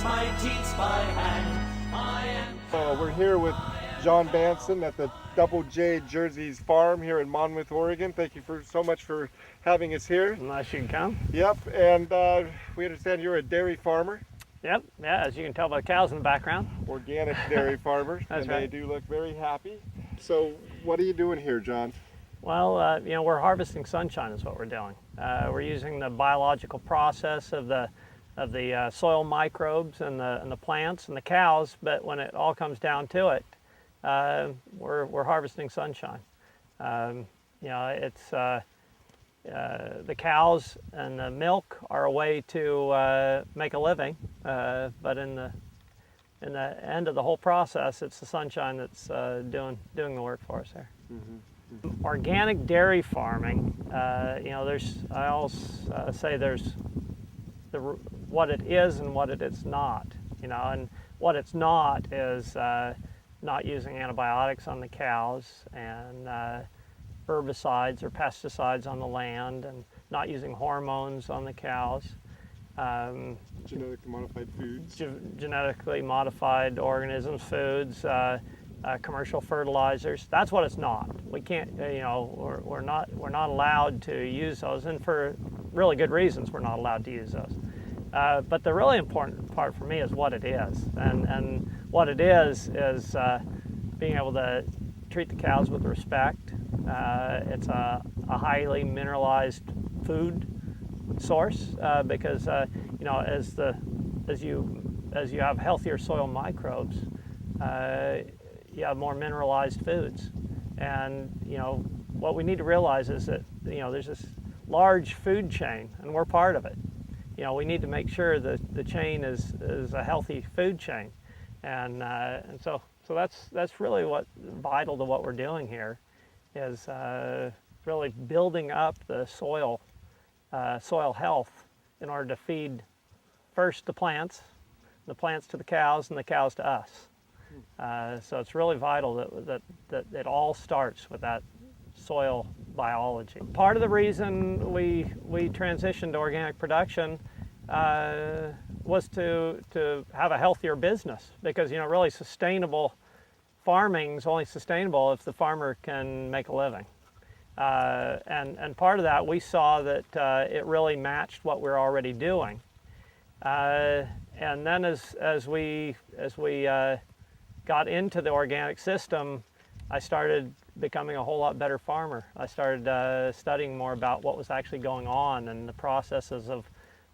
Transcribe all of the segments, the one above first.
raise my teats by hand. We're here with John Banson at the Double J Jerseys Farm here in Monmouth, Oregon. Thank you so much for having us here. Nice you can come. Yep, and we understand you're a dairy farmer. Yep, yeah, as you can tell by the cows in the background. Organic dairy farmer. That's and right. They do look very happy. So what are you doing here, John? Well, we're harvesting sunshine is what we're doing. We're using the biological process of the soil microbes and the plants and the cows, but when it all comes down to it, we're harvesting sunshine. It's the cows and the milk are a way to make a living, but in the end of the whole process, it's the sunshine that's doing the work for us there. Mm-hmm. Organic dairy farming, I always say there's what it is and what it is not, and what it's not is not using antibiotics on the cows and herbicides or pesticides on the land, and not using hormones on the cows. Genetically modified foods. Genetically modified organisms, foods, commercial fertilizers. That's what it's not. We can't, we're not allowed to use those, and for really good reasons we're not allowed to use those. But the really important part for me is what it is, and what it is being able to treat the cows with respect. It's a highly mineralized food source because as you have healthier soil microbes, you have more mineralized foods, and what we need to realize is that there's this large food chain, and we're part of it. We need to make sure that the chain is a healthy food chain, and so that's really what vital to what we're doing here is really building up the soil health in order to feed first the plants to the cows, and the cows to us. So it's really vital that it all starts with that soil biology. Part of the reason we transitioned to organic production was to have a healthier business, because really sustainable farming is only sustainable if the farmer can make a living. And part of that, we saw that it really matched what we're already doing. And then as we got into the organic system, I started becoming a whole lot better farmer. I started studying more about what was actually going on and the processes of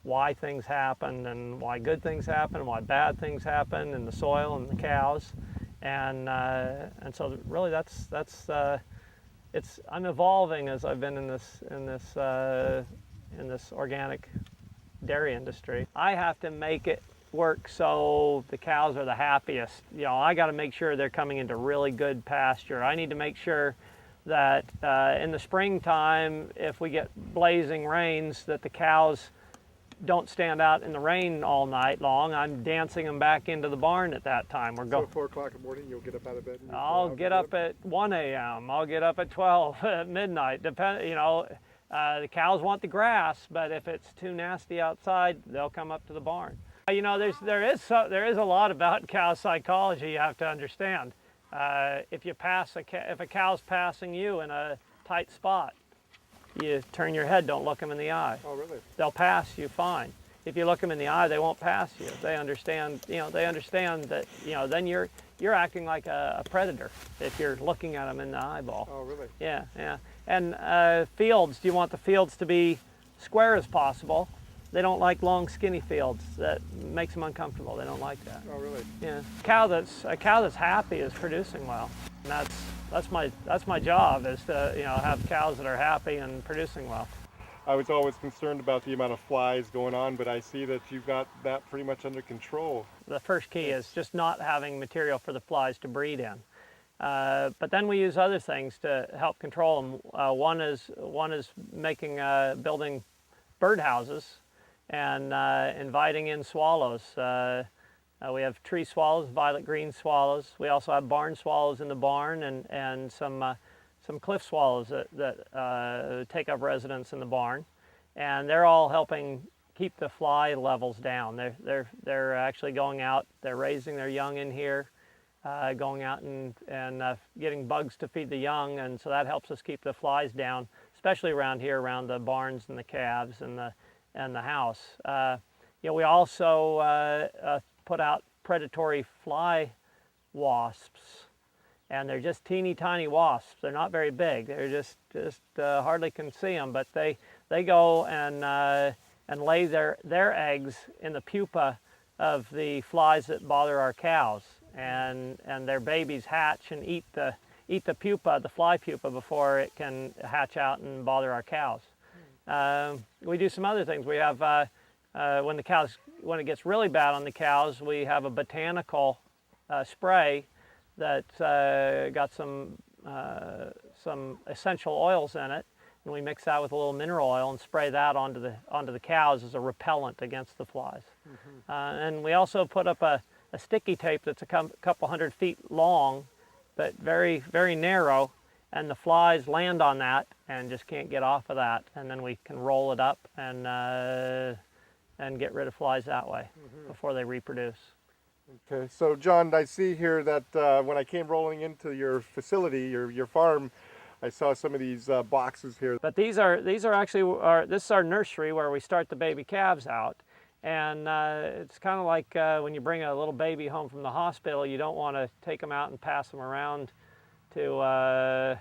why things happen, and why good things happen, and why bad things happen in the soil and the cows. And so really that's I'm evolving as I've been in this organic dairy industry. I have to make it work so the cows are the happiest. I got to make sure they're coming into really good pasture. I need to make sure that in the springtime, if we get blazing rains, that the cows don't stand out in the rain all night long. I'm dancing them back into the barn at that time. So at 4 o'clock in the morning, you'll get up out of bed? I'll get up at 1 a.m. I'll get up at 12 at midnight. The cows want the grass, but if it's too nasty outside, they'll come up to the barn. There is a lot about cow psychology you have to understand. If a cow's passing you in a tight spot, you turn your head, don't look them in the eye. Oh, really? They'll pass you fine. If you look them in the eye, they won't pass you. They understand that, then you're acting like a predator if you're looking at them in the eyeball. Oh, really? Yeah. And fields, you want the fields to be square as possible. They don't like long, skinny fields. That makes them uncomfortable. They don't like that. Oh, really? Yeah. A cow that's happy is producing well. And that's my job, is to have cows that are happy and producing well. I was always concerned about the amount of flies going on, but I see that you've got that pretty much under control. The first key is just not having material for the flies to breed in. But then we use other things to help control them. One is building birdhouses and inviting in swallows. We have tree swallows, violet green swallows. We also have barn swallows in the barn, and some cliff swallows that take up residence in the barn. And they're all helping keep the fly levels down. They're actually going out. They're raising their young in here, going out and getting bugs to feed the young, and so that helps us keep the flies down, especially around here, around the barns and the calves and the house. We also put out predatory fly wasps, and they're just teeny tiny wasps. They're not very big. They're just hardly can see them, but they go and lay their eggs in the pupa of the flies that bother our cows, and their babies hatch and eat the pupa, the fly pupa, before it can hatch out and bother our cows. We do some other things. We have when it gets really bad on the cows, we have a botanical spray that's got some essential oils in it, and we mix that with a little mineral oil and spray that onto the cows as a repellent against the flies. And we also put up a sticky tape that's a couple 100 feet long, but very, very narrow, and the flies land on that and just can't get off of that, and then we can roll it up and get rid of flies that way before they reproduce. Okay, so John, I see here that when I came rolling into your facility, your farm, I saw some of these boxes here. But these are actually this is our nursery where we start the baby calves out, and it's kind of like when you bring a little baby home from the hospital, you don't want to take them out and pass them around to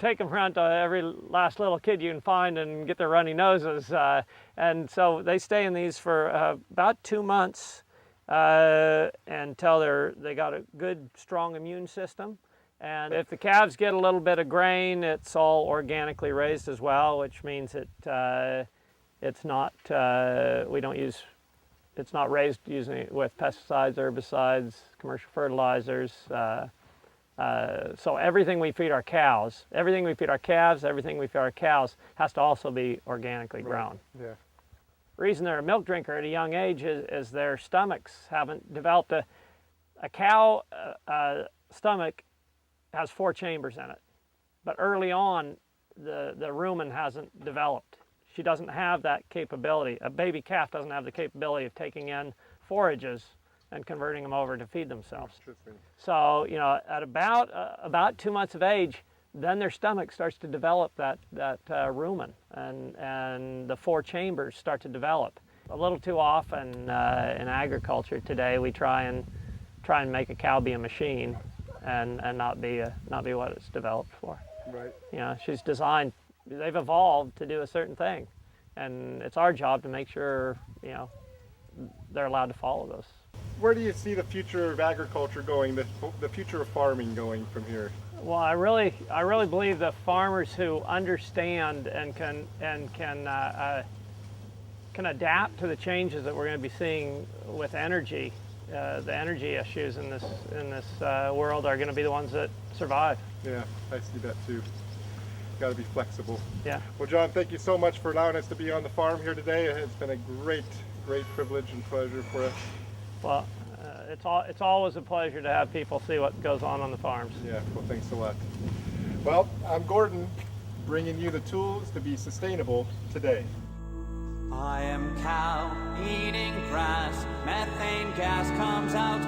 take them around to every last little kid you can find and get their runny noses. And so they stay in these for about 2 months until they got a good, strong immune system. And if the calves get a little bit of grain, it's all organically raised as well, which means it's not it's not raised using with pesticides, herbicides, commercial fertilizers. So everything we feed our cows, everything we feed our calves, everything we feed our cows has to also be organically grown. Right. Yeah. The reason they're a milk drinker at a young age is their stomachs haven't developed. A cow stomach has 4 chambers in it, but early on the rumen hasn't developed. She doesn't have that capability. A baby calf doesn't have the capability of taking in forages and converting them over to feed themselves. So, at about 2 months of age, then their stomach starts to develop that rumen, and the 4 chambers start to develop. A little too often in agriculture today, we try and make a cow be a machine, and not be what it's developed for. Right. She's designed. They've evolved to do a certain thing, and it's our job to make sure they're allowed to follow those. Where do you see the future of agriculture going, the future of farming going from here? Well, I really believe the farmers who understand and can adapt to the changes that we're going to be seeing with energy, the energy issues in this world, are going to be the ones that survive. Yeah, I see that too. Got to be flexible. Yeah. Well, John, thank you so much for allowing us to be on the farm here today. It's been a great privilege and pleasure for us. Well, it's always a pleasure to have people see what goes on the farms. Yeah, well, thanks a lot. Well, I'm Gordon, bringing you the tools to be sustainable today. I am cow eating grass, methane gas comes out